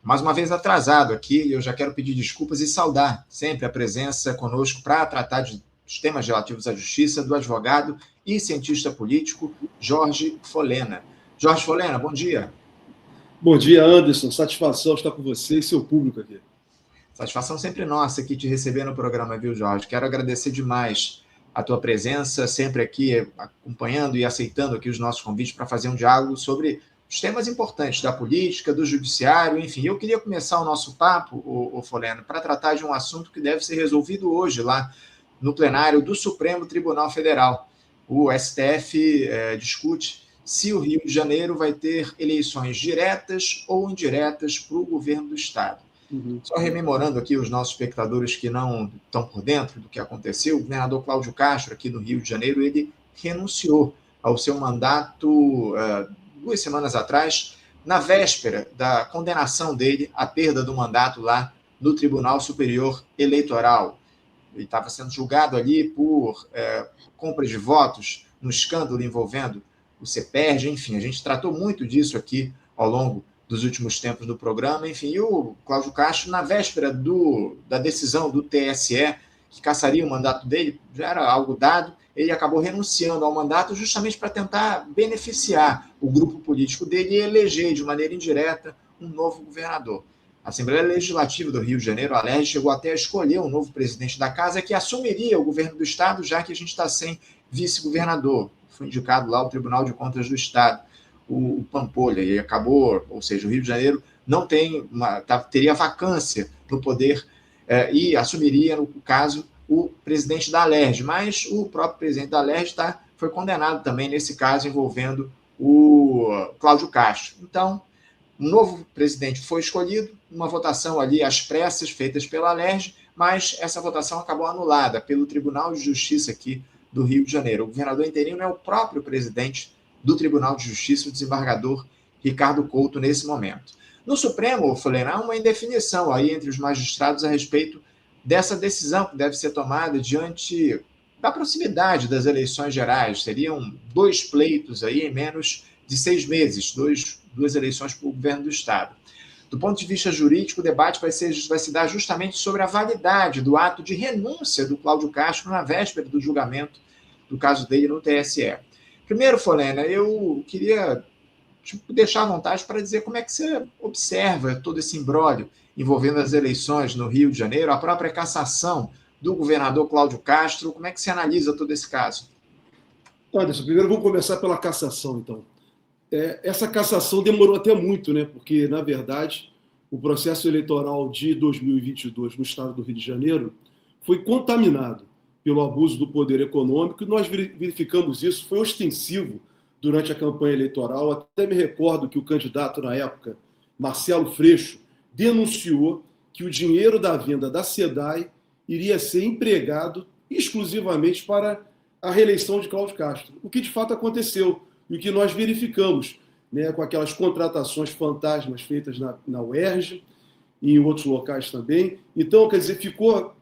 mais uma vez atrasado aqui. Eu já quero pedir desculpas e saudar sempre a presença conosco para tratar dos temas relativos à justiça do advogado e cientista político Jorge Folena. Jorge Folena, bom dia. Bom dia, Anderson. Satisfação estar com você e seu público aqui. Satisfação sempre nossa aqui te receber no programa, viu, Jorge? Quero agradecer demais a tua presença, sempre aqui acompanhando e aceitando aqui os nossos convites para fazer um diálogo sobre os temas importantes da política, do judiciário, enfim. Eu queria começar o nosso papo, o Folena, para tratar de um assunto que deve ser resolvido hoje lá no plenário do Supremo Tribunal Federal. O STF discute se o Rio de Janeiro vai ter eleições diretas ou indiretas para o governo do Estado. Só rememorando aqui os nossos espectadores que não estão por dentro do que aconteceu, o governador Cláudio Castro, aqui no Rio de Janeiro, ele renunciou ao seu mandato 2 semanas atrás, na véspera da condenação dele à perda do mandato lá no Tribunal Superior Eleitoral. Ele estava sendo julgado ali por compra de votos no escândalo envolvendo o CEPERJ, enfim, a gente tratou muito disso aqui ao longo dos últimos tempos do programa, enfim, e o Cláudio Castro, na véspera da decisão do TSE, que cassaria o mandato dele, já era algo dado, ele acabou renunciando ao mandato justamente para tentar beneficiar o grupo político dele e eleger de maneira indireta um novo governador. A Assembleia Legislativa do Rio de Janeiro, a LERJ, chegou até a escolher um novo presidente da casa que assumiria o governo do Estado, já que a gente está sem vice-governador. Foi indicado lá o Tribunal de Contas do Estado, o Pampolha, e acabou, ou seja, o Rio de Janeiro não tem teria vacância no poder e assumiria, no caso, o presidente da LERJ, mas o próprio presidente da LERJ foi condenado também nesse caso envolvendo o Cláudio Castro. Então, um novo presidente foi escolhido, uma votação ali às pressas, feitas pela LERJ, mas essa votação acabou anulada pelo Tribunal de Justiça aqui do Rio de Janeiro. O governador interino é o próprio presidente do Tribunal de Justiça, o desembargador Ricardo Couto, nesse momento. No Supremo, Folena, há uma indefinição aí entre os magistrados a respeito dessa decisão que deve ser tomada diante da proximidade das eleições gerais. Seriam 2 pleitos aí em menos de 6 meses, 2 eleições para o governo do Estado. Do ponto de vista jurídico, o debate vai se dar justamente sobre a validade do ato de renúncia do Cláudio Castro na véspera do julgamento do caso dele no TSE. Primeiro, Folena, eu queria deixar à vontade para dizer como é que você observa todo esse imbróglio envolvendo as eleições no Rio de Janeiro, a própria cassação do governador Cláudio Castro. Como é que você analisa todo esse caso? Anderson, primeiro vamos começar pela cassação, então. Essa cassação demorou até muito, né? Porque, na verdade, o processo eleitoral de 2022 no estado do Rio de Janeiro foi contaminado pelo abuso do poder econômico, e nós verificamos isso, foi ostensivo durante a campanha eleitoral. Até me recordo que o candidato na época, Marcelo Freixo, denunciou que o dinheiro da venda da SEDAI iria ser empregado exclusivamente para a reeleição de Cláudio Castro, o que de fato aconteceu e o que nós verificamos, né, com aquelas contratações fantasmas feitas na UERJ e em outros locais também. Então, quer dizer, ficou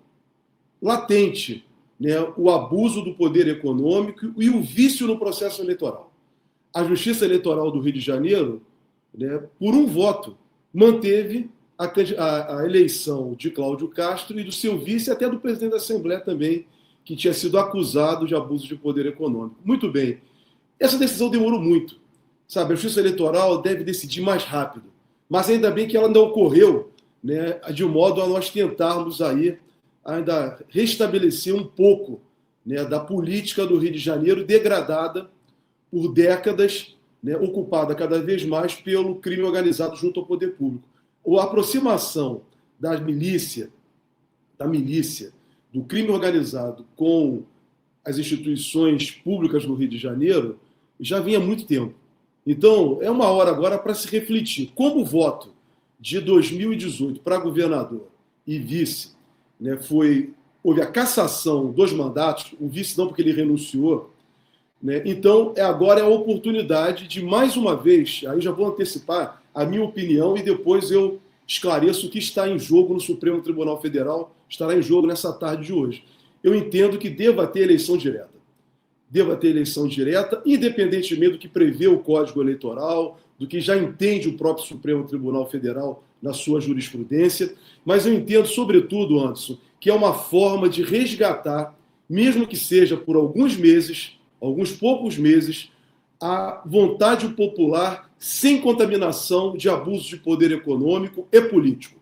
latente, né, o abuso do poder econômico e o vício no processo eleitoral. A Justiça Eleitoral do Rio de Janeiro, né, por um voto, manteve a eleição de Cláudio Castro e do seu vice, até do presidente da Assembleia também, que tinha sido acusado de abuso de poder econômico. Muito bem. Essa decisão demorou muito. Sabe, a Justiça Eleitoral deve decidir mais rápido. Mas ainda bem que ela não ocorreu, né, de modo a nós tentarmos aí ainda restabelecer um pouco, né, da política do Rio de Janeiro degradada por décadas, né, ocupada cada vez mais pelo crime organizado junto ao poder público. A aproximação da milícia, do crime organizado com as instituições públicas no Rio de Janeiro já vinha há muito tempo. Então, é uma hora agora para se refletir. Como o voto de 2018 para governador e vice, né, houve a cassação dos mandatos, o vice não porque ele renunciou, né, então agora é a oportunidade de, mais uma vez, aí já vou antecipar a minha opinião e depois eu esclareço o que está em jogo no Supremo Tribunal Federal, estará em jogo nessa tarde de hoje. Eu entendo que deva ter eleição direta. Independentemente do que prevê o Código Eleitoral, do que já entende o próprio Supremo Tribunal Federal na sua jurisprudência, mas eu entendo, sobretudo, Anderson, que é uma forma de resgatar, mesmo que seja por alguns meses, alguns poucos meses, a vontade popular sem contaminação de abuso de poder econômico e político.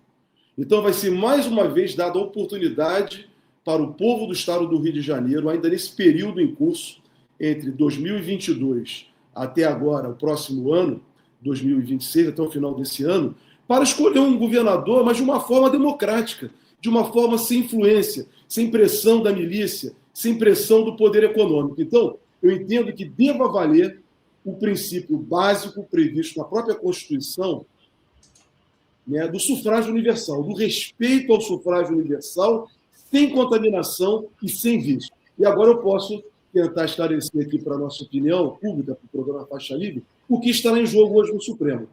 Então vai ser mais uma vez dada a oportunidade para o povo do estado do Rio de Janeiro, ainda nesse período em curso, entre 2022 até agora, o próximo ano, 2026, até o final desse ano, para escolher um governador, mas de uma forma democrática, de uma forma sem influência, sem pressão da milícia, sem pressão do poder econômico. Então, eu entendo que deva valer o princípio básico previsto na própria Constituição, né, do sufrágio universal, do respeito ao sufrágio universal, sem contaminação e sem vício. E agora eu posso tentar esclarecer aqui para a nossa opinião pública, para o programa Faixa Livre, o que está em jogo hoje no Supremo.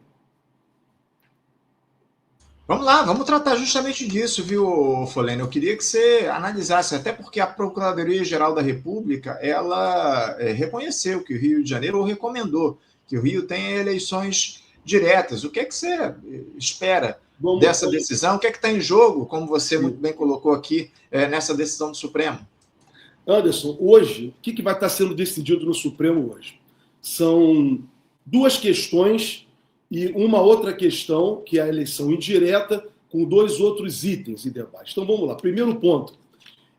Vamos lá, vamos tratar justamente disso, viu, Folene? Eu queria que você analisasse, até porque a Procuradoria-Geral da República, ela reconheceu que o Rio de Janeiro, ou recomendou que o Rio tenha eleições diretas. O que é que você espera dessa decisão? O que é que está em jogo, como você muito bem colocou aqui, nessa decisão do Supremo? Anderson, hoje, o que vai estar sendo decidido no Supremo hoje? São duas questões e uma outra questão, que é a eleição indireta, com dois outros itens em debate. Então, vamos lá. Primeiro ponto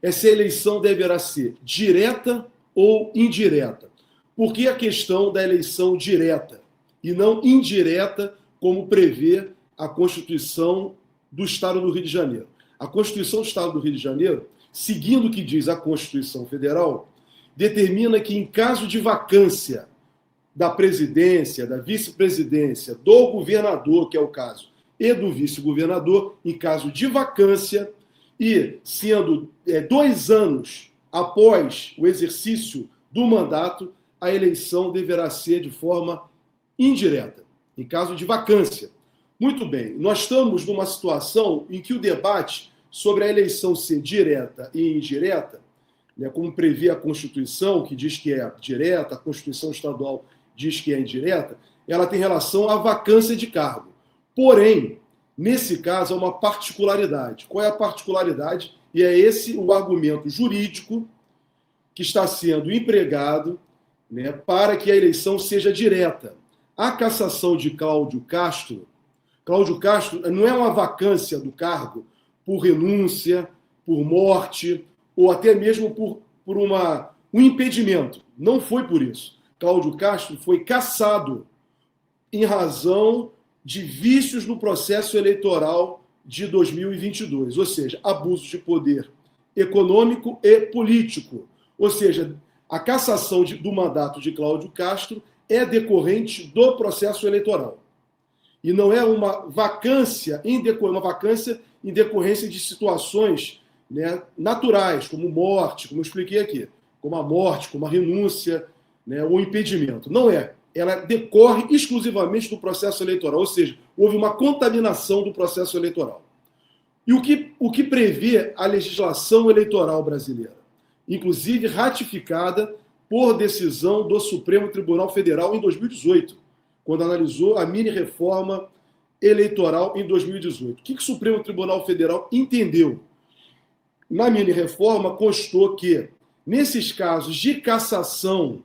é se a eleição deverá ser direta ou indireta. Por que a questão da eleição direta e não indireta, como prevê a Constituição do Estado do Rio de Janeiro? A Constituição do Estado do Rio de Janeiro, seguindo o que diz a Constituição Federal, determina que, em caso de vacância da presidência, da vice-presidência, do governador, que é o caso, e do vice-governador, em caso de vacância, e sendo 2 anos após o exercício do mandato, a eleição deverá ser de forma indireta, em caso de vacância. Muito bem, nós estamos numa situação em que o debate sobre a eleição ser direta e indireta, né, como prevê a Constituição, que diz que é direta, a Constituição Estadual diz que é indireta, ela tem relação à vacância de cargo. Porém, nesse caso, há uma particularidade. Qual é a particularidade? E é esse o argumento jurídico que está sendo empregado, né, para que a eleição seja direta. A cassação de Cláudio Castro não é uma vacância do cargo por renúncia, por morte, ou até mesmo por um impedimento. Não foi por isso. Cláudio Castro foi cassado em razão de vícios no processo eleitoral de 2022, ou seja, abuso de poder econômico e político. Ou seja, a cassação do mandato de Cláudio Castro é decorrente do processo eleitoral. E não é uma vacância em decorrência de situações, né, naturais, como morte, como eu expliquei aqui, como a morte, como a renúncia, né, ou impedimento. Não é. Ela decorre exclusivamente do processo eleitoral, ou seja, houve uma contaminação do processo eleitoral. E o que prevê a legislação eleitoral brasileira? Inclusive ratificada por decisão do Supremo Tribunal Federal em 2018, quando analisou a mini-reforma eleitoral em 2018. O que o Supremo Tribunal Federal entendeu? Na mini-reforma constou que, nesses casos de cassação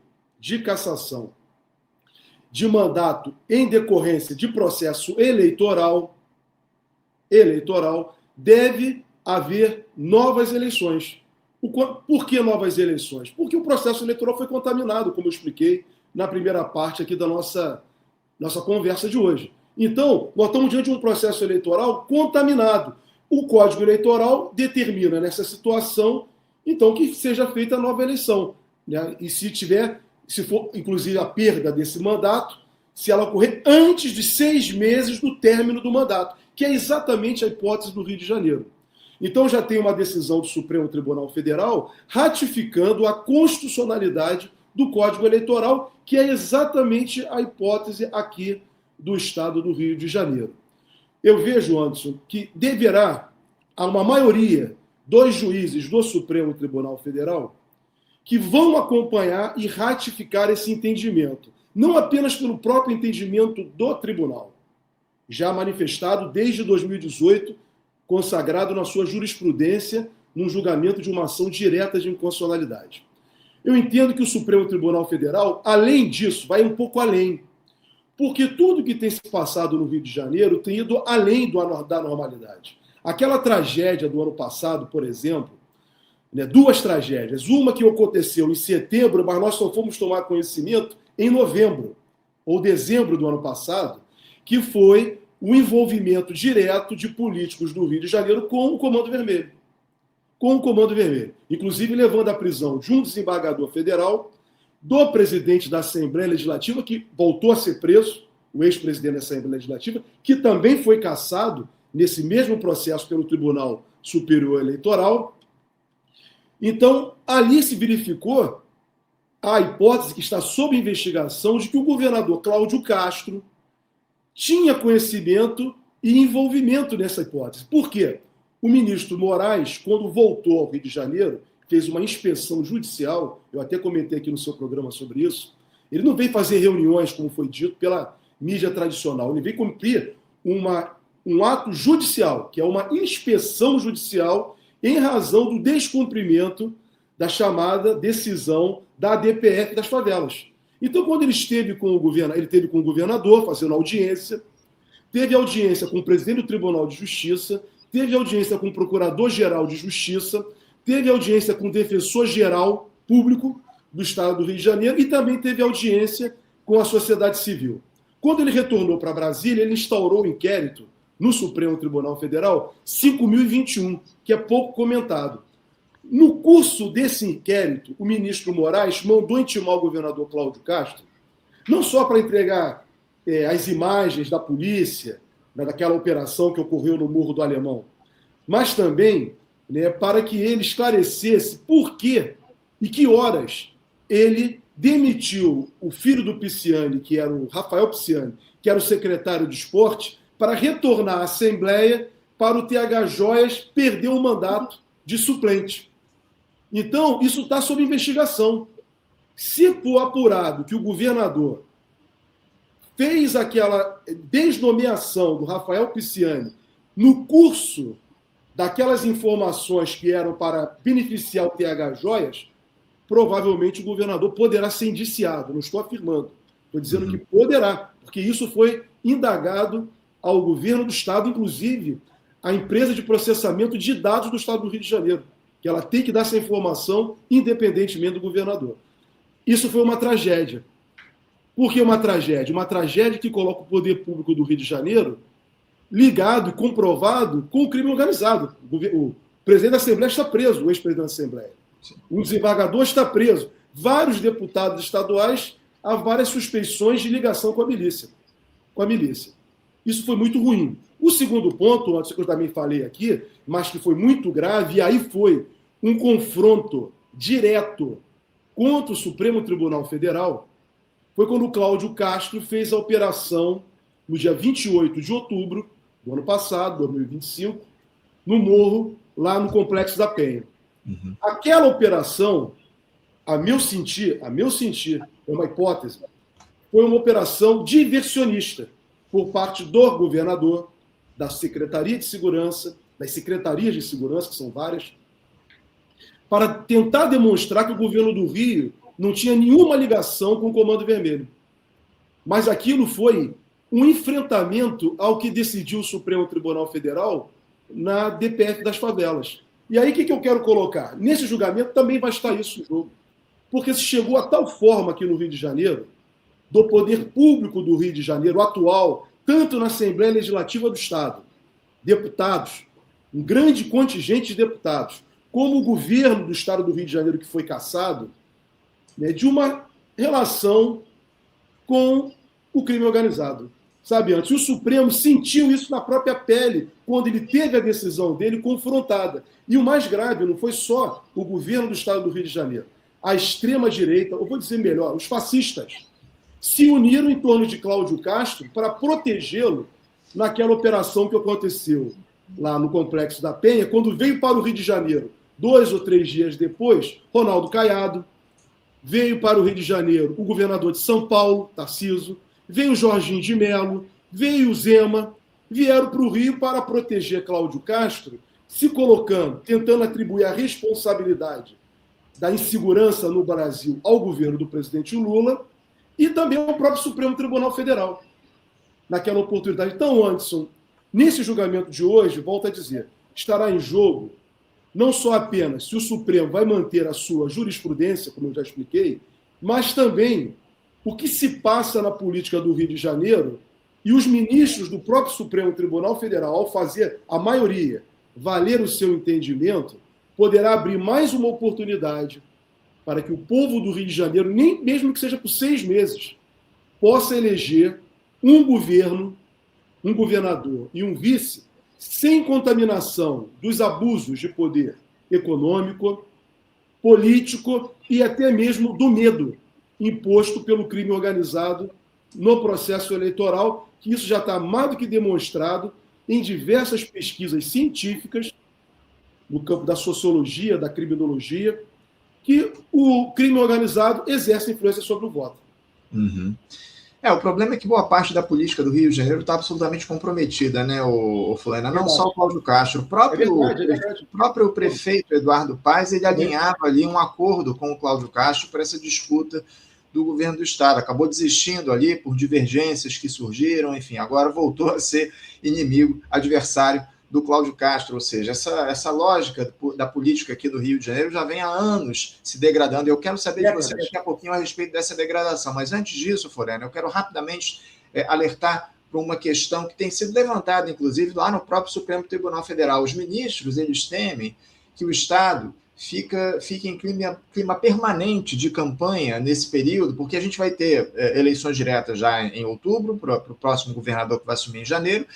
de mandato em decorrência de processo eleitoral, deve haver novas eleições. Por que novas eleições? Porque o processo eleitoral foi contaminado, como eu expliquei na primeira parte aqui da nossa conversa de hoje. Então, nós estamos diante de um processo eleitoral contaminado. O Código Eleitoral determina nessa situação, então, que seja feita a nova eleição, né? E se for, inclusive, a perda desse mandato, se ela ocorrer antes de 6 meses do término do mandato, que é exatamente a hipótese do Rio de Janeiro. Então, já tem uma decisão do Supremo Tribunal Federal ratificando a constitucionalidade do Código Eleitoral, que é exatamente a hipótese aqui do Estado do Rio de Janeiro. Eu vejo, Anderson, que deverá, há uma maioria dos juízes do Supremo Tribunal Federal que vão acompanhar e ratificar esse entendimento. não apenas pelo próprio entendimento do tribunal, já manifestado desde 2018, consagrado na sua jurisprudência num julgamento de uma ação direta de inconstitucionalidade. Eu entendo que o Supremo Tribunal Federal, além disso, vai um pouco além, porque tudo que tem se passado no Rio de Janeiro tem ido além da normalidade. Aquela tragédia do ano passado, por exemplo, né, duas tragédias, uma que aconteceu em setembro, mas nós só fomos tomar conhecimento em novembro ou dezembro do ano passado, que foi o envolvimento direto de políticos do Rio de Janeiro com o Comando Vermelho. Com o Comando Vermelho. Inclusive levando à prisão de um desembargador federal, do presidente da Assembleia Legislativa, que voltou a ser preso, o ex-presidente da Assembleia Legislativa, que também foi cassado nesse mesmo processo pelo Tribunal Superior Eleitoral. Então, ali se verificou a hipótese que está sob investigação de que o governador Cláudio Castro tinha conhecimento e envolvimento nessa hipótese. Por quê? O ministro Moraes, quando voltou ao Rio de Janeiro, fez uma inspeção judicial, eu até comentei aqui no seu programa sobre isso, ele não veio fazer reuniões, como foi dito pela mídia tradicional, ele veio cumprir um ato judicial, que é uma inspeção judicial em razão do descumprimento da chamada decisão da ADPF das favelas. Então, quando ele esteve com o governador, fazendo audiência, teve audiência com o presidente do Tribunal de Justiça, teve audiência com o Procurador-Geral de Justiça, teve audiência com o Defensor-Geral Público do Estado do Rio de Janeiro e também teve audiência com a sociedade civil. Quando ele retornou para Brasília, ele instaurou o inquérito no Supremo Tribunal Federal 5.021, que é pouco comentado. No curso desse inquérito, o ministro Moraes mandou intimar o governador Cláudio Castro, não só para entregar as imagens da polícia, daquela operação que ocorreu no Morro do Alemão, mas também, né, para que ele esclarecesse por que e que horas ele demitiu o filho do Pisciani, que era o Rafael Pisciani, que era o secretário de esporte, para retornar à Assembleia para o TH Joias perder o mandato de suplente. Então, isso está sob investigação. Se for apurado que o governador fez aquela desnomeação do Rafael Pisciani no curso daquelas informações que eram para beneficiar o TH Joias, provavelmente o governador poderá ser indiciado. Não estou afirmando. Estou dizendo que poderá, porque isso foi indagado ao governo do Estado, inclusive à empresa de processamento de dados do Estado do Rio de Janeiro, que ela tem que dar essa informação independentemente do governador. Isso foi uma tragédia. Por que uma tragédia? Uma tragédia que coloca o poder público do Rio de Janeiro ligado e comprovado com o crime organizado. O presidente da Assembleia está preso, o ex-presidente da Assembleia. O desembargador está preso. Vários deputados estaduais, há várias suspeições de ligação com a milícia. Isso foi muito ruim. O segundo ponto, que eu também falei aqui, mas que foi muito grave, e aí foi um confronto direto contra o Supremo Tribunal Federal, foi quando o Cláudio Castro fez a operação no dia 28 de outubro do ano passado, 2025, no Morro, lá no Complexo da Penha. Aquela operação, a meu sentir, é uma hipótese, foi uma operação diversionista por parte do governador, da Secretaria de Segurança, das Secretarias de Segurança, que são várias, para tentar demonstrar que o governo do Rio não tinha nenhuma ligação com o Comando Vermelho. Mas aquilo foi um enfrentamento ao que decidiu o Supremo Tribunal Federal na DPF das favelas. E aí, o que eu quero colocar? Nesse julgamento também vai estar isso no jogo. Porque se chegou a tal forma aqui no Rio de Janeiro, do poder público do Rio de Janeiro atual, tanto na Assembleia Legislativa do Estado, deputados, um grande contingente de deputados, como o governo do Estado do Rio de Janeiro, que foi cassado, né, de uma relação com o crime organizado. Sabe, antes, o Supremo sentiu isso na própria pele, quando ele teve a decisão dele confrontada. E o mais grave não foi só o governo do Estado do Rio de Janeiro. A extrema-direita, ou vou dizer melhor, os fascistas, se uniram em torno de Cláudio Castro para protegê-lo naquela operação que aconteceu lá no Complexo da Penha, quando veio para o Rio de Janeiro, 2 ou 3 dias depois, Ronaldo Caiado, veio para o Rio de Janeiro o governador de São Paulo, Tarcísio, veio o Jorginho de Mello, veio o Zema, vieram para o Rio para proteger Cláudio Castro, se colocando, tentando atribuir a responsabilidade da insegurança no Brasil ao governo do presidente Lula e também ao próprio Supremo Tribunal Federal, naquela oportunidade. Então, Anderson, nesse julgamento de hoje, volto a dizer, estará em jogo não só apenas se o Supremo vai manter a sua jurisprudência, como eu já expliquei, mas também o que se passa na política do Rio de Janeiro e os ministros do próprio Supremo Tribunal Federal, ao fazer a maioria valer o seu entendimento, poderá abrir mais uma oportunidade para que o povo do Rio de Janeiro, nem mesmo que seja por 6 meses, possa eleger um governo, um governador e um vice sem contaminação dos abusos de poder econômico, político e até mesmo do medo imposto pelo crime organizado no processo eleitoral, que isso já está mais do que demonstrado em diversas pesquisas científicas no campo da sociologia, da criminologia, que o crime organizado exerce influência sobre o voto. Uhum. O problema é que boa parte da política do Rio de Janeiro está absolutamente comprometida, né, o Floriano? Não só o Cláudio Castro, o próprio prefeito Eduardo Paes, ele alinhava ali um acordo com o Cláudio Castro para essa disputa do governo do Estado. Acabou desistindo ali por divergências que surgiram, enfim, agora voltou a ser inimigo, adversário do Cláudio Castro, ou seja, essa lógica da política aqui do Rio de Janeiro já vem há anos se degradando. Eu quero saber de você daqui a pouquinho a respeito dessa degradação, mas antes disso, Floriano, eu quero rapidamente alertar para uma questão que tem sido levantada, inclusive, lá no próprio Supremo Tribunal Federal. Os ministros, eles temem que o Estado fique em clima permanente de campanha nesse período, porque a gente vai ter eleições diretas já em outubro, para o próximo governador que vai assumir em janeiro,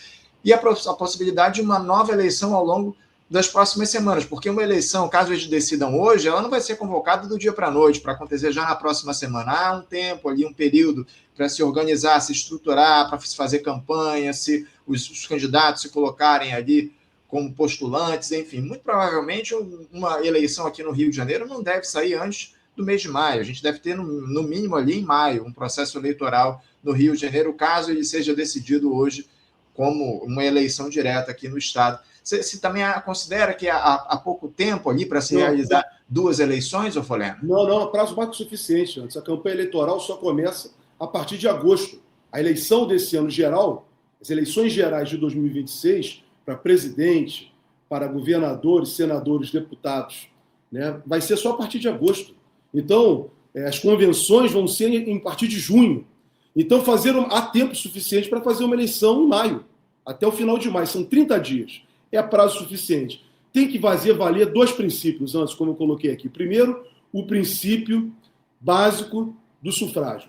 e a possibilidade de uma nova eleição ao longo das próximas semanas, porque uma eleição, caso eles decidam hoje, ela não vai ser convocada do dia para a noite, para acontecer já na próxima semana. Há um tempo ali, um período para se organizar, se estruturar, para se fazer campanha, se os candidatos se colocarem ali como postulantes, enfim. Muito provavelmente uma eleição aqui no Rio de Janeiro não deve sair antes do mês de maio. A gente deve ter, no mínimo ali em maio, um processo eleitoral no Rio de Janeiro, caso ele seja decidido hoje como uma eleição direta aqui no Estado. Você também considera que há pouco tempo ali para se realizar 2 eleições, ô Floriano? Não, prazo mais que suficiente. Antes. A campanha eleitoral só começa a partir de agosto. A eleição desse ano geral, as eleições gerais de 2026, para presidente, para governadores, senadores, deputados, né, vai ser só a partir de agosto. Então, as convenções vão ser a partir de junho. Então, há tempo suficiente para fazer uma eleição em maio, até o final de maio. São 30 dias. É prazo suficiente. Tem que valer 2 princípios antes, como eu coloquei aqui. Primeiro, o princípio básico do sufrágio.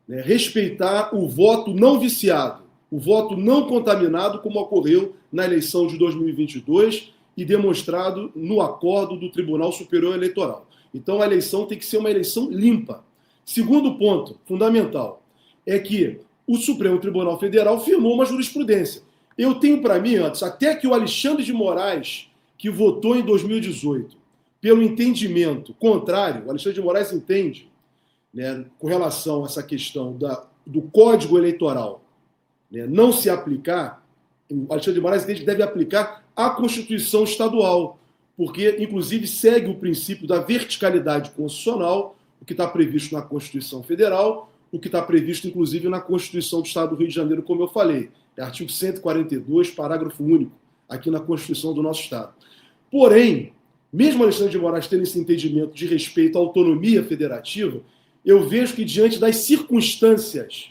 Né? Respeitar o voto não viciado, o voto não contaminado, como ocorreu na eleição de 2022 e demonstrado no acordo do Tribunal Superior Eleitoral. Então, a eleição tem que ser uma eleição limpa. Segundo ponto, fundamental, é que o Supremo Tribunal Federal firmou uma jurisprudência. Eu tenho para mim, antes, até que o Alexandre de Moraes, que votou em 2018, pelo entendimento contrário, o Alexandre de Moraes entende, né, com relação a essa questão do Código Eleitoral, né, não se aplicar, o Alexandre de Moraes entende que deve aplicar a Constituição Estadual, porque, inclusive, segue o princípio da verticalidade constitucional, o que está previsto na Constituição Federal, o que está previsto, inclusive, na Constituição do Estado do Rio de Janeiro, como eu falei. É artigo 142, parágrafo único, aqui na Constituição do nosso Estado. Porém, mesmo Alexandre de Moraes tendo esse entendimento de respeito à autonomia federativa, eu vejo que, diante das circunstâncias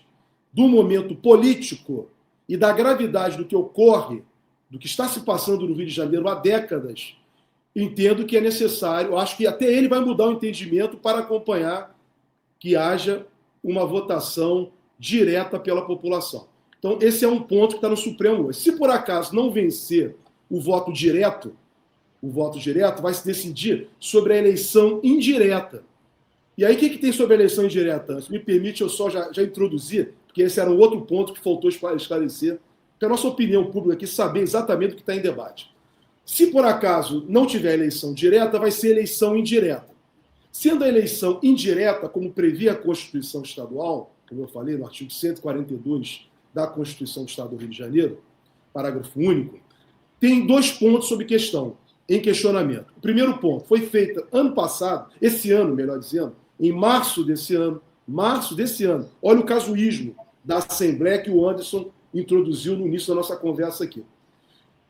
do momento político e da gravidade do que ocorre, do que está se passando no Rio de Janeiro há décadas, entendo que é necessário, acho que até ele vai mudar o entendimento para acompanhar que haja uma votação direta pela população. Então, esse é um ponto que está no Supremo hoje. Se por acaso não vencer o voto direto vai se decidir sobre a eleição indireta. E aí, o que tem sobre a eleição indireta? Se me permite, eu só já introduzir, porque esse era um outro ponto que faltou esclarecer, porque a nossa opinião pública aqui saber exatamente o que está em debate. Se por acaso não tiver eleição direta, vai ser eleição indireta. Sendo a eleição indireta, como previa a Constituição Estadual, como eu falei, no artigo 142 da Constituição do Estado do Rio de Janeiro, parágrafo único, tem 2 pontos sobre questão, em questionamento. O primeiro ponto, foi feita ano passado, esse ano, melhor dizendo, em março desse ano, olha o casuísmo da Assembleia que o Anderson introduziu no início da nossa conversa aqui.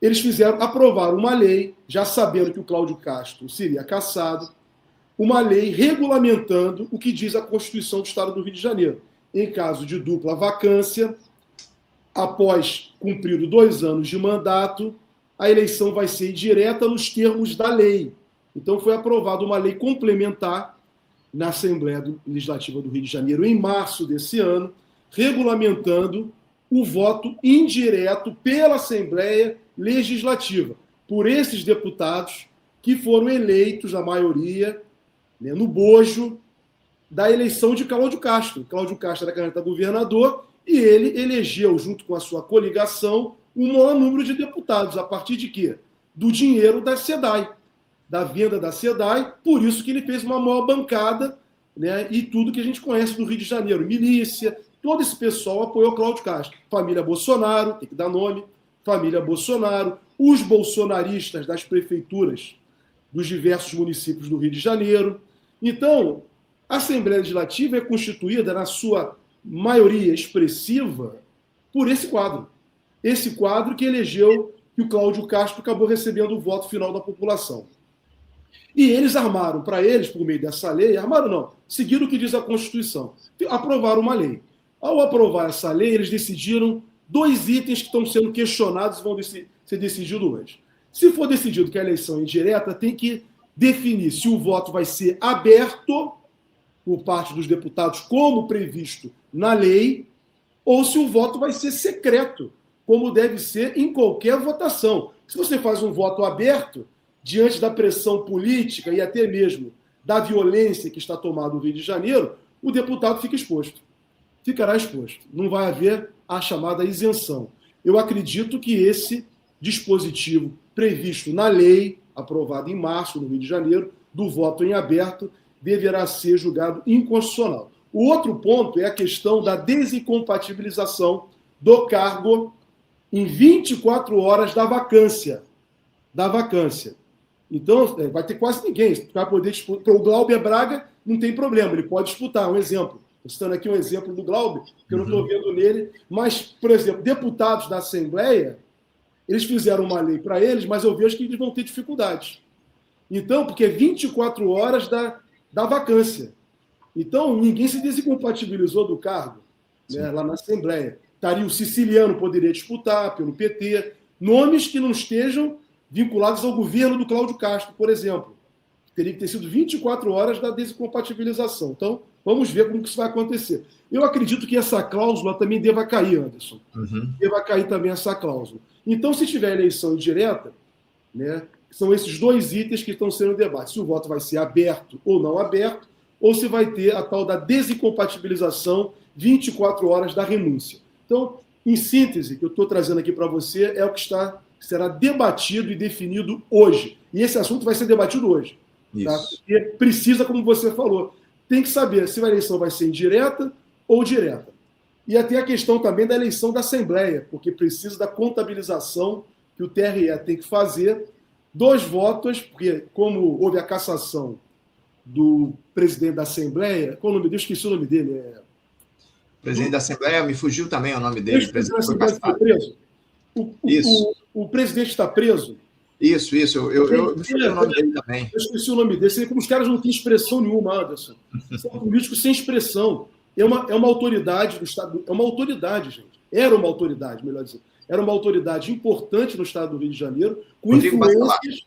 Eles aprovaram uma lei, já sabendo que o Cláudio Castro seria cassado, uma lei regulamentando o que diz a Constituição do Estado do Rio de Janeiro. Em caso de dupla vacância, após cumprido 2 anos de mandato, a eleição vai ser indireta nos termos da lei. Então, foi aprovada uma lei complementar na Assembleia Legislativa do Rio de Janeiro, em março desse ano, regulamentando o voto indireto pela Assembleia Legislativa, por esses deputados que foram eleitos, a maioria, no bojo da eleição de Cláudio Castro. Cláudio Castro era candidato a governador e ele elegeu, junto com a sua coligação, o maior número de deputados. A partir de quê? Do dinheiro da SEDAI, da venda da SEDAI, por isso que ele fez uma maior bancada, né, e tudo que a gente conhece do Rio de Janeiro, milícia, todo esse pessoal apoiou Cláudio Castro. Família Bolsonaro, tem que dar nome, família Bolsonaro, os bolsonaristas das prefeituras dos diversos municípios do Rio de Janeiro. Então, a Assembleia Legislativa é constituída, na sua maioria expressiva, por esse quadro. Esse quadro que elegeu que o Cláudio Castro acabou recebendo o voto final da população. E eles armaram para eles, por meio dessa lei, seguiram o que diz a Constituição. Aprovaram uma lei. Ao aprovar essa lei, eles decidiram 2 itens que estão sendo questionados e vão ser decididos hoje. Se for decidido que a eleição é indireta, tem que definir se o voto vai ser aberto por parte dos deputados, como previsto na lei, ou se o voto vai ser secreto, como deve ser em qualquer votação. Se você faz um voto aberto, diante da pressão política e até mesmo da violência que está tomada no Rio de Janeiro, o deputado fica exposto. Ficará exposto. Não vai haver a chamada isenção. Eu acredito que esse dispositivo previsto na lei, aprovada em março, no Rio de Janeiro, do voto em aberto, deverá ser julgado inconstitucional. O outro ponto é a questão da desincompatibilização do cargo em 24 horas da vacância. Então, vai ter quase ninguém. Vai poder disputar. O Glauber Braga não tem problema, ele pode disputar. Um exemplo. Estou citando aqui um exemplo do Glauber, que eu não estou vendo nele. Mas, por exemplo, deputados da Assembleia, eles fizeram uma lei para eles, mas eu vejo que eles vão ter dificuldades. Então, porque é 24 horas da vacância. Então, ninguém se desincompatibilizou do cargo, né, lá na Assembleia. O Siciliano poderia disputar pelo PT. Nomes que não estejam vinculados ao governo do Cláudio Castro, por exemplo. Teria que ter sido 24 horas da desincompatibilização. Então, vamos ver como que isso vai acontecer. Eu acredito que essa cláusula também deva cair, Anderson. Deva cair também essa cláusula. Então, se tiver eleição indireta, né, são esses 2 itens que estão sendo debatidos. Se o voto vai ser aberto ou não aberto, ou se vai ter a tal da desincompatibilização 24 horas da renúncia. Então, em síntese, o que eu estou trazendo aqui para você é o que será debatido e definido hoje. E esse assunto vai ser debatido hoje. Tá? Porque precisa, como você falou, tem que saber se a eleição vai ser indireta ou direta. E até a questão também da eleição da Assembleia, porque precisa da contabilização que o TRE tem que fazer 2 votos, porque como houve a cassação do presidente da Assembleia, qual o nome dele? Eu esqueci o nome dele. Presidente da Assembleia, me fugiu também o nome dele. O presidente foi preso. O presidente está preso. Isso. Eu me fugiu o nome dele também. Eu esqueci o nome dele. Como os caras não têm expressão nenhuma, Anderson. São políticos sem expressão. É uma autoridade do Estado. É uma autoridade, gente. Era uma autoridade, melhor dizer. Era uma autoridade importante no Estado do Rio de Janeiro, com Rodrigo influências.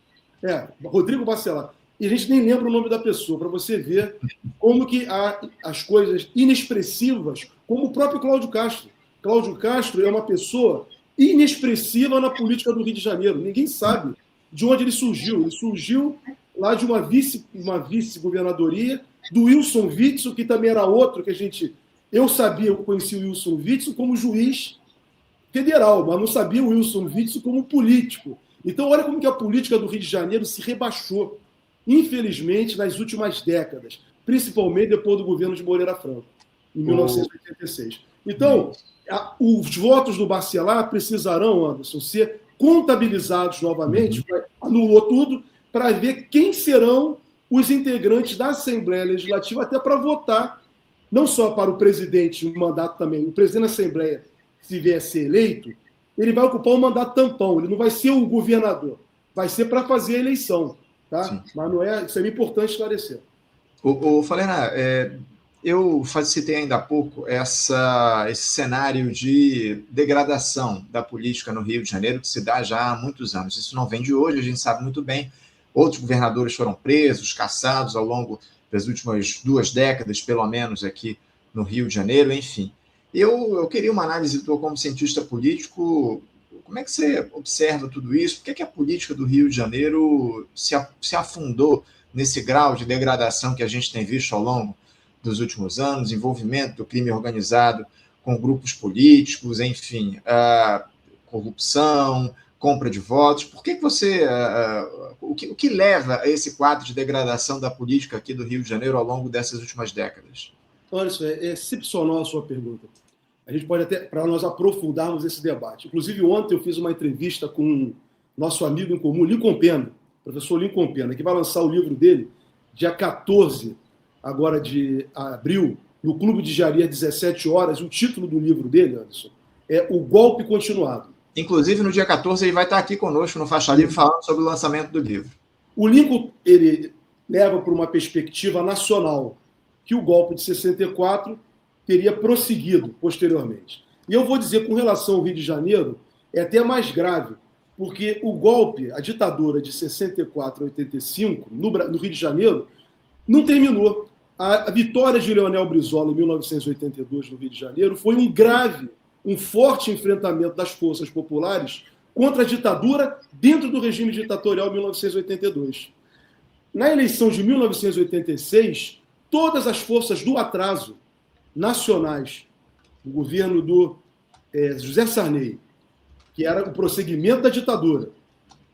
Rodrigo Bacelar. E a gente nem lembra o nome da pessoa, para você ver como que há as coisas inexpressivas, como o próprio Cláudio Castro. Cláudio Castro é uma pessoa inexpressiva na política do Rio de Janeiro. Ninguém sabe de onde ele surgiu. Ele surgiu lá de uma vice-governadoria do Wilson Witzel, que também era outro que eu conheci o Wilson Witzel como juiz federal, mas não sabia o Wilson Witzel como político. Então, olha como que a política do Rio de Janeiro se rebaixou. infelizmente, nas últimas décadas, principalmente depois do governo de Moreira Franco, em 1986. Então, os votos do Bacelar precisarão, Anderson, ser contabilizados novamente, anulou tudo, para ver quem serão os integrantes da Assembleia Legislativa, até para votar, não só para o presidente, o mandato também, o presidente da Assembleia, se vier a ser eleito, ele vai ocupar um mandato tampão, ele não vai ser o governador, vai ser para fazer a eleição. Tá? Mas não é, isso é importante esclarecer. Falena, eu citei ainda há pouco esse cenário de degradação da política no Rio de Janeiro, que se dá já há muitos anos. Isso não vem de hoje, a gente sabe muito bem. Outros governadores foram presos, caçados ao longo das últimas 2 décadas, pelo menos, aqui no Rio de Janeiro, enfim. Eu queria uma análise tua como cientista político. Como é que você observa tudo isso? Por que a política do Rio de Janeiro se afundou nesse grau de degradação que a gente tem visto ao longo dos últimos anos, envolvimento do crime organizado com grupos políticos, enfim, corrupção, compra de votos? Por que você... o que leva a esse quadro de degradação da política aqui do Rio de Janeiro ao longo dessas últimas décadas? Olha, isso é excepcional a sua pergunta. A gente pode até, para nós aprofundarmos esse debate. Inclusive, ontem eu fiz uma entrevista com nosso amigo em comum, Lincoln Pena, professor Lincoln Pena, que vai lançar o livro dele dia 14, agora de abril, no Clube de Engenharia, às 17 horas. O título do livro dele, Anderson, é O Golpe Continuado. Inclusive, no dia 14, ele vai estar aqui conosco no Faixa Livre falando sobre o lançamento do livro. O Lincoln, ele leva para uma perspectiva nacional que o golpe de 64 teria prosseguido posteriormente. E eu vou dizer, com relação ao Rio de Janeiro, é até mais grave, porque o golpe, a ditadura de 64 a 85, no Rio de Janeiro, não terminou. A vitória de Leonel Brizola em 1982 no Rio de Janeiro foi um forte enfrentamento das forças populares contra a ditadura dentro do regime ditatorial de 1982. Na eleição de 1986, todas as forças do atraso nacionais, do governo do José Sarney, que era o prosseguimento da ditadura,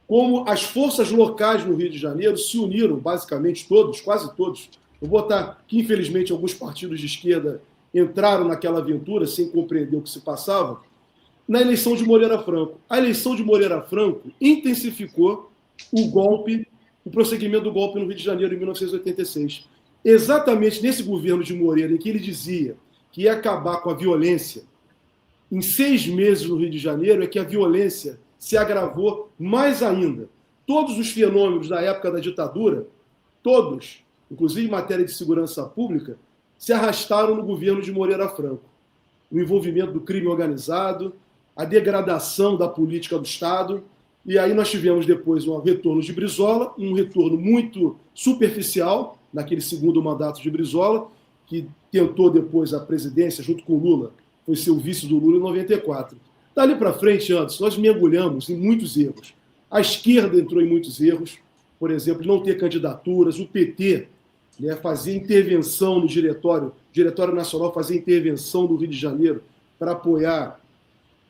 como as forças locais no Rio de Janeiro se uniram, basicamente todos, quase todos. Eu vou botar que, infelizmente, alguns partidos de esquerda entraram naquela aventura sem compreender o que se passava, na eleição de Moreira Franco. A eleição de Moreira Franco intensificou o prosseguimento do golpe no Rio de Janeiro em 1986. Exatamente nesse governo de Moreira, em que ele dizia que ia acabar com a violência, em 6 meses no Rio de Janeiro, é que a violência se agravou mais ainda. Todos os fenômenos da época da ditadura, todos, inclusive em matéria de segurança pública, se arrastaram no governo de Moreira Franco. O envolvimento do crime organizado, a degradação da política do Estado, e aí nós tivemos depois um retorno de Brizola, um retorno muito superficial, naquele segundo mandato de Brizola, que tentou depois a presidência junto com o Lula, foi ser o vice do Lula em 94. Dali para frente, Anderson, nós mergulhamos em muitos erros. A esquerda entrou em muitos erros, por exemplo, não ter candidaturas, o PT fazia intervenção no Diretório Nacional fazia intervenção no Rio de Janeiro para apoiar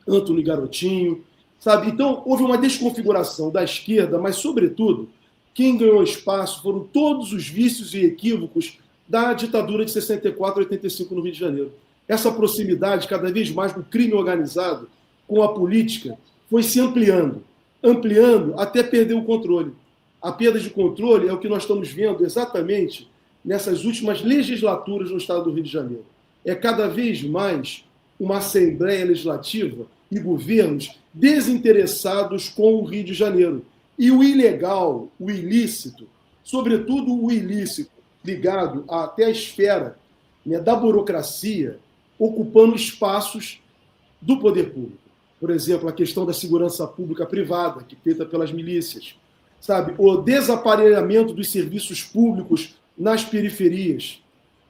Antony Garotinho, sabe? Então, houve uma desconfiguração da esquerda, mas, sobretudo, quem ganhou espaço foram todos os vícios e equívocos da ditadura de 64 a 85 no Rio de Janeiro. Essa proximidade, cada vez mais, do crime organizado com a política foi se ampliando até perder o controle. A perda de controle é o que nós estamos vendo exatamente nessas últimas legislaturas no estado do Rio de Janeiro. É cada vez mais uma Assembleia Legislativa e governos desinteressados com o Rio de Janeiro. E o ilegal, o ilícito, sobretudo o ilícito ligado até à esfera da burocracia, ocupando espaços do poder público. Por exemplo, a questão da segurança pública privada, que é feita pelas milícias. Sabe? O desaparelhamento dos serviços públicos nas periferias,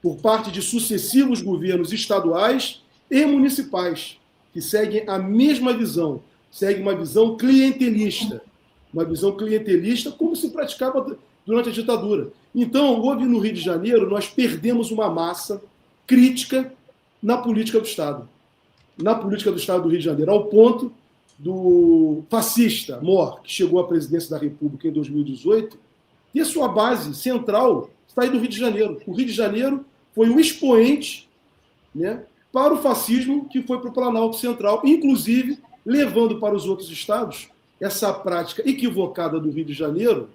por parte de sucessivos governos estaduais e municipais, que seguem a mesma visão, seguem uma visão clientelista como se praticava durante a ditadura. Então, houve no Rio de Janeiro, nós perdemos uma massa crítica na política do Estado. Na política do Estado do Rio de Janeiro, ao ponto do fascista Mor, que chegou à presidência da República em 2018, ter sua base central sair do Rio de Janeiro. O Rio de Janeiro foi um expoente, né, para o fascismo que foi para o Planalto Central, inclusive levando para os outros estados essa prática equivocada do Rio de Janeiro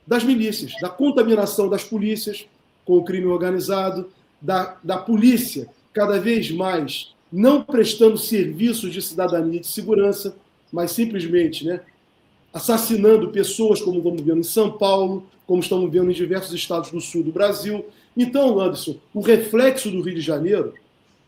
das milícias, da contaminação das polícias com o crime organizado, da polícia cada vez mais não prestando serviços de cidadania e de segurança, mas simplesmente, né, assassinando pessoas, como estamos vendo em São Paulo, como estamos vendo em diversos estados do sul do Brasil. Então, Anderson, o reflexo do Rio de Janeiro,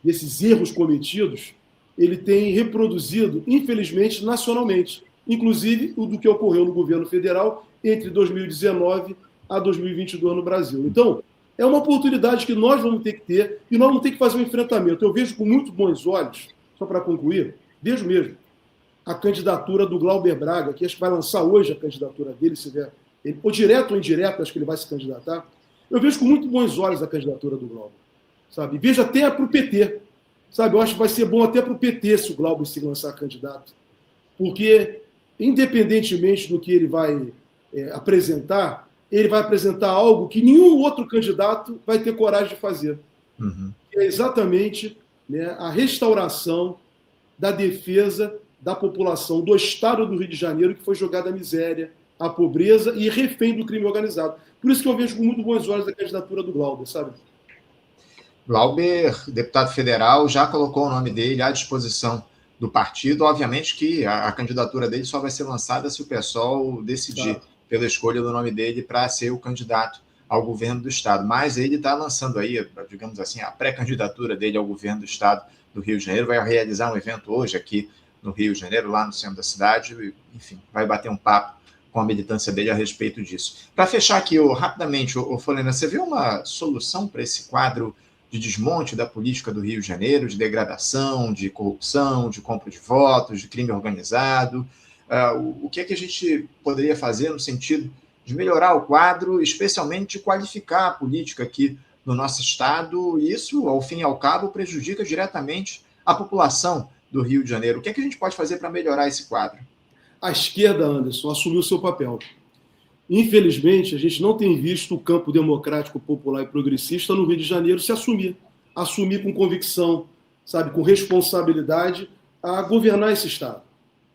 desses erros cometidos, ele tem reproduzido, infelizmente, nacionalmente, inclusive o do que ocorreu no governo federal entre 2019 a 2022 no Brasil. Então, é uma oportunidade que nós vamos ter que ter e nós vamos ter que fazer um enfrentamento. Eu vejo com muito bons olhos, só para concluir, vejo mesmo, a candidatura do Glauber Braga, que acho que vai lançar hoje a candidatura dele, se der, ou direto ou indireto, acho que ele vai se candidatar. Eu vejo com muito bons olhos a candidatura do Glauber, sabe? Vejo até para o PT, sabe? Eu acho que vai ser bom até para o PT se o Glauber se lançar candidato, porque, independentemente do que ele vai apresentar, ele vai apresentar algo que nenhum outro candidato vai ter coragem de fazer. Uhum. É exatamente, né, a restauração da defesa da população do estado do Rio de Janeiro, que foi jogada à miséria, à pobreza e refém do crime organizado. Por isso que eu vejo com muito bons olhos a candidatura do Glauber, sabe? Glauber, deputado federal, já colocou o nome dele à disposição do partido. Obviamente que a candidatura dele só vai ser lançada se o PSOL decidir pela escolha do nome dele para ser o candidato ao governo do estado. Mas ele está lançando aí, digamos assim, a pré-candidatura dele ao governo do estado do Rio de Janeiro. Vai realizar um evento hoje aqui no Rio de Janeiro, lá no centro da cidade. Enfim, vai bater um papo com a militância dele a respeito disso. Para fechar aqui, rapidamente, Folena, você vê uma solução para esse quadro de desmonte da política do Rio de Janeiro, de degradação, de corrupção, de compra de votos, de crime organizado? O que é que a gente poderia fazer no sentido de melhorar o quadro, especialmente de qualificar a política aqui no nosso estado? E isso, ao fim e ao cabo, prejudica diretamente a população do Rio de Janeiro. O que é que a gente pode fazer para melhorar esse quadro? A esquerda, Anderson, assumiu o seu papel. Infelizmente, a gente não tem visto o campo democrático, popular e progressista no Rio de Janeiro se assumir com convicção, sabe, com responsabilidade a governar esse estado.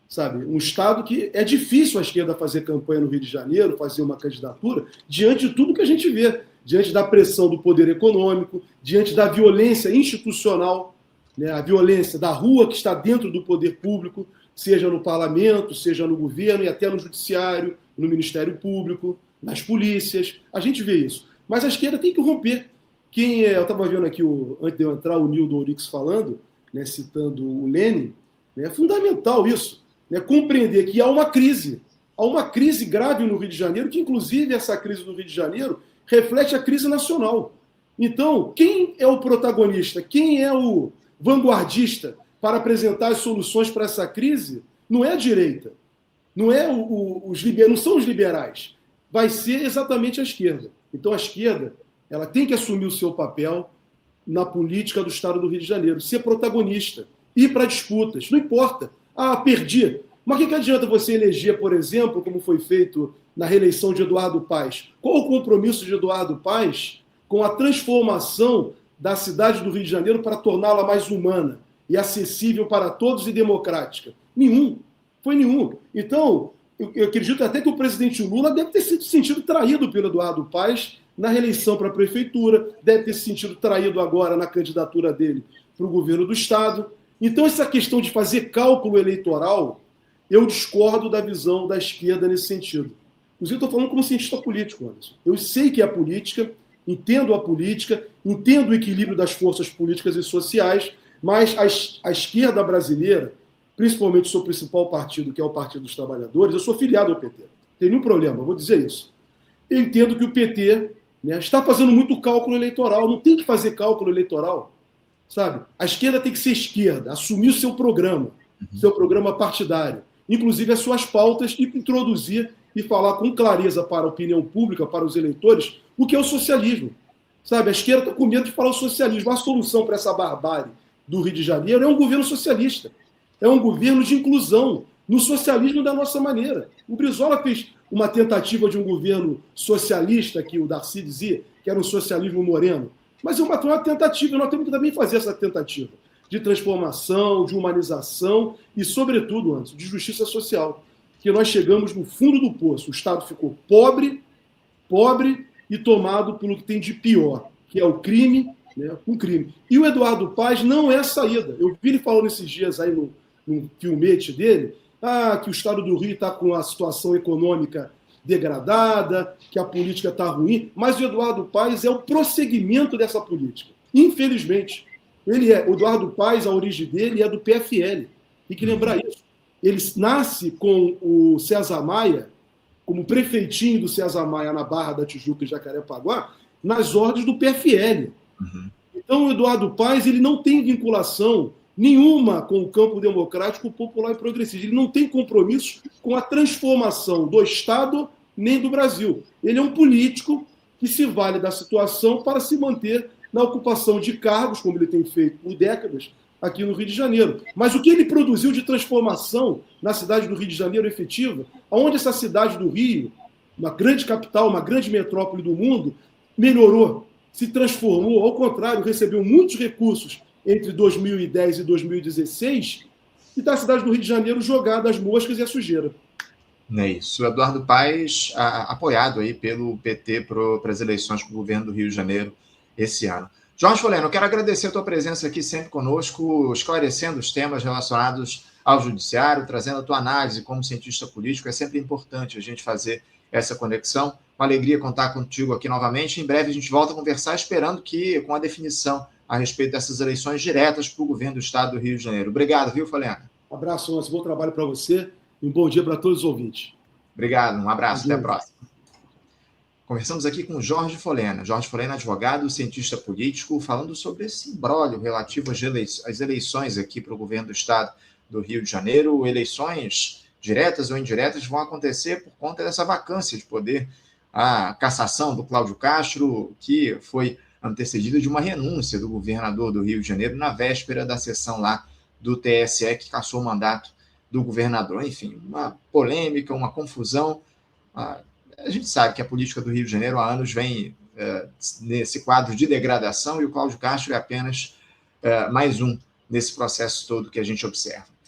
Sabe, um estado que é difícil a esquerda fazer campanha no Rio de Janeiro, fazer uma candidatura, diante de tudo que a gente vê, diante da pressão do poder econômico, diante da violência institucional, né, a violência da rua que está dentro do poder público, seja no parlamento, seja no governo e até no judiciário, no Ministério Público, nas polícias. A gente vê isso. Mas a esquerda tem que romper. Eu estava vendo aqui, antes de eu entrar, o Nildo Ourix falando, né, citando o Lênin, né, é fundamental isso. Compreender que há uma crise grave no Rio de Janeiro, que inclusive essa crise do Rio de Janeiro reflete a crise nacional. Então, quem é o protagonista, quem é o vanguardista para apresentar as soluções para essa crise, não é a direita, não são os liberais, vai ser exatamente a esquerda. Então a esquerda ela tem que assumir o seu papel na política do estado do Rio de Janeiro, ser protagonista, ir para disputas, não importa. Perdi. Mas o que adianta você eleger, por exemplo, como foi feito na reeleição de Eduardo Paes? Qual o compromisso de Eduardo Paes com a transformação da cidade do Rio de Janeiro para torná-la mais humana e acessível para todos e democrática? Nenhum. Foi nenhum. Então, eu acredito até que o presidente Lula deve ter sido sentido traído pelo Eduardo Paes na reeleição para a prefeitura, deve ter se sentido traído agora na candidatura dele para o governo do estado. Então, essa questão de fazer cálculo eleitoral, eu discordo da visão da esquerda nesse sentido. Inclusive, estou falando como cientista político, Anderson. Eu sei que é a política, entendo o equilíbrio das forças políticas e sociais, mas a esquerda brasileira, principalmente o seu principal partido, que é o Partido dos Trabalhadores, eu sou filiado ao PT. Não tem nenhum problema, vou dizer isso. Eu entendo que o PT, né, está fazendo muito cálculo eleitoral, não tem que fazer cálculo eleitoral. Sabe? A esquerda tem que ser esquerda, assumir o seu programa partidário, inclusive as suas pautas, e introduzir e falar com clareza para a opinião pública, para os eleitores, o que é o socialismo. Sabe? A esquerda está com medo de falar o socialismo. A solução para essa barbárie do Rio de Janeiro é um governo socialista, é um governo de inclusão, no socialismo da nossa maneira. O Brizola fez uma tentativa de um governo socialista, que o Darcy dizia, que era um socialismo moreno. Mas é uma tentativa, nós temos que também fazer essa tentativa de transformação, de humanização e, sobretudo, Anderson, de justiça social. Que nós chegamos no fundo do poço. O Estado ficou pobre e tomado pelo que tem de pior, que é o crime, né, um crime. E o Eduardo Paes não é a saída. Eu vi ele falando esses dias aí no filmete dele, que o Estado do Rio está com a situação econômica degradada, que a política está ruim, mas o Eduardo Paes é o prosseguimento dessa política. Infelizmente. O Eduardo Paes, a origem dele é do PFL. Tem que lembrar isso. Ele nasce com o César Maia, como prefeitinho do César Maia na Barra da Tijuca e Jacarepaguá, nas ordens do PFL. Uhum. Então, o Eduardo Paes ele não tem vinculação nenhuma com o campo democrático, popular e progressista. Ele não tem compromisso com a transformação do Estado nem do Brasil. Ele é um político que se vale da situação para se manter na ocupação de cargos, como ele tem feito por décadas, aqui no Rio de Janeiro. Mas o que ele produziu de transformação na cidade do Rio de Janeiro efetiva, onde essa cidade do Rio, uma grande capital, uma grande metrópole do mundo, melhorou, se transformou, ao contrário, recebeu muitos recursos entre 2010 e 2016, e está a cidade do Rio de Janeiro jogada às moscas e à sujeira. É isso. O Eduardo Paes, apoiado aí pelo PT para as eleições para o governo do Rio de Janeiro esse ano. Jorge Folena, eu quero agradecer a tua presença aqui sempre conosco, esclarecendo os temas relacionados ao judiciário, trazendo a tua análise como cientista político. É sempre importante a gente fazer essa conexão. Uma alegria contar contigo aqui novamente. Em breve a gente volta a conversar, esperando que com a definição a respeito dessas eleições diretas para o governo do Estado do Rio de Janeiro. Obrigado, viu, Folena? Um abraço, Anderson. Bom trabalho para você e um bom dia para todos os ouvintes. Obrigado, um abraço, até a próxima. Conversamos aqui com Jorge Folena. Jorge Folena, advogado, cientista político, falando sobre esse imbróglio relativo às eleições aqui para o governo do Estado do Rio de Janeiro. Eleições diretas ou indiretas vão acontecer por conta dessa vacância de poder. A cassação do Cláudio Castro, que foi antecedida de uma renúncia do governador do Rio de Janeiro na véspera da sessão lá do TSE, que cassou o mandato do governador. Enfim, uma polêmica, uma confusão. A gente sabe que a política do Rio de Janeiro há anos vem nesse quadro de degradação e o Cláudio Castro é apenas mais um nesse processo todo que a gente observa.